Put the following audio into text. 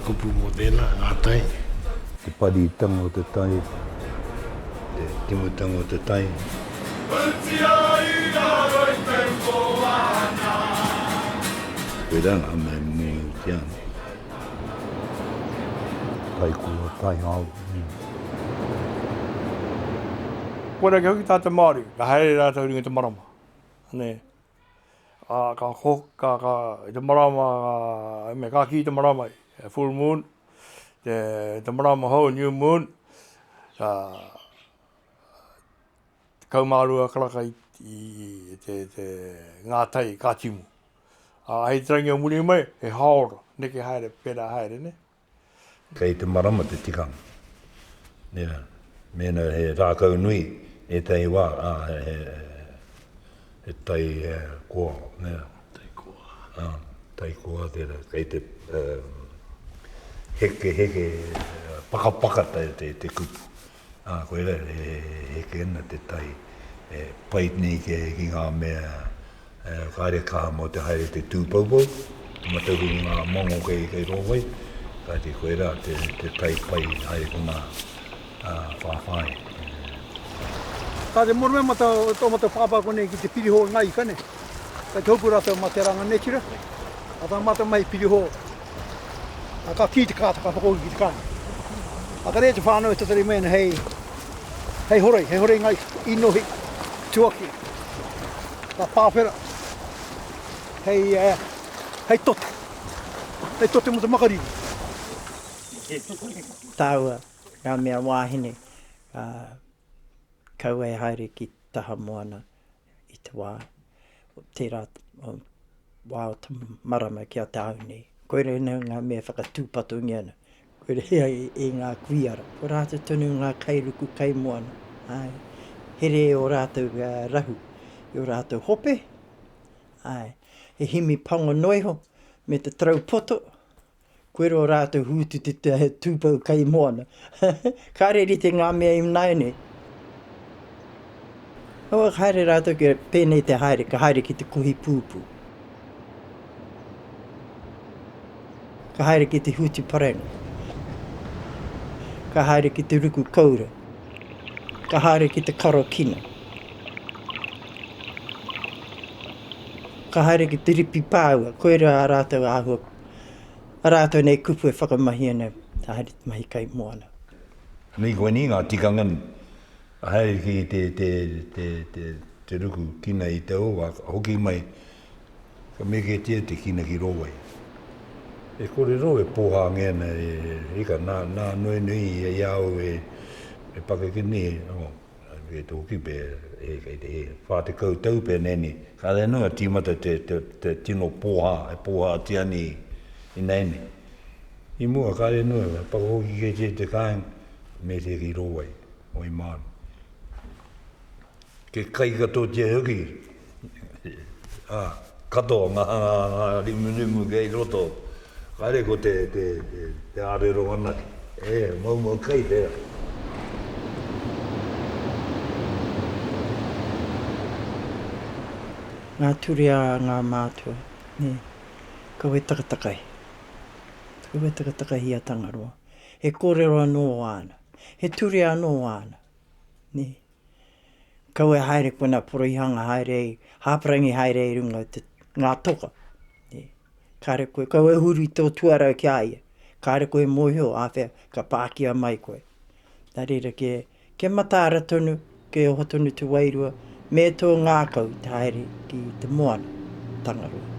kupu mo tēnā, ngā tai. Te pari tango te tai, te timutango te tai. Koe rana mai mua tiana. Tai kua, tai au. Kore ke hoki tātou Māori, ka haere rātou ringa te marama. Ne. Ka te marama, ka ki te marama, full moon, te marama hou, new moon, kaumārua karaka i te ngā tai, ka timu. Hei tarangi o muri mai, he haora, neke haere, pēnā haere, ne? Kei te marama te tikanga. Nera, mena he rākau nui, e tai wā, he tai koa, nera. Tai koa. Tai koa tēra, kei te heke, paka te kupu. Koe rei, heke ena te tai, pai nei ki ngā mea, kāre kaha mo te haere te tūpaupau, matahu ngā mongo kei rōwai, kai te koe rā te tai pai haere ko ngā whawhai. Tā te moro mea tō mata whāpā kone ki te piriho ngai kane. Kai te hopu rātou ma te ranga netira. A tā mata mai piriho. A ka ki te kāta ka whakogi ki te kāna. A ka rea te whānau e tatari mena hei horei ngai, inohi, tuaki. Ka pāwhera. Hei tote. Hei tote mo te makariri. Tāua, ngā mea wāhine, kau e haere ki taha moana i te wā. Tērā wā o te marama ki a te auni. Koere nau ngā mea whakatūpato ngiana. Koere e ngā kuiara. Ko rātou tonu ngā kairuku kai moana. Ai. Here o rātou rahu. I o rātou hope. Ai. He himi pango noiho me te traupoto. Koere o rātou hūtu te tūpau kai moana. Kāreri te ngā mea i mnau ne. Hoa haere rātou ki pēnei te haere, ka haere ki te kohi pūpū. Ka haere ki te huti paranga. Ka haere ki te ruku kaura. Ka haere ki te karo kina. Ka haere ki te ripi pāua, koere a rātou āhua. A rātou nei kupu e whakamahi ana, tā haere te mahi kai moana. Nei koe ni ngā tikangan, haere ki te ruku kina i te oa, hoki mai, ka meke te kina ki rōwai. E kore rō e pōhā ngēna, ika nā nui e iau e pakakini, e te hoki pē, e whāte koutou pē neni, ka re nua tīmata te tino pōhā, e pōhā tiani i neni. I mua ka re nua, pakahoki kei te kāing, me te ki rōwai, o i mānu. Ke kai kato te hoki, katoa ngā rimu kei roto, kaere ko te ārero anaki. Mau kai tera. Ngā turi a ngā mātua, ne, kau e takatakai. Kau e takatakai hi a tangaroa. He kōrero anō ana, he turi anō ana, ne. Kau e haere kona poroihanga haere ei, hāparangi haere ei runga ngā toka. Kāre koe, kau e huru i tō tuarau ki aia. Kāre koe mōhio, āwhea, ka pākia mai koe. Tā reira ke matāra tonu, ke oho tonu tu wairua, me tō ngākau te haere ki te moana, tangaroa.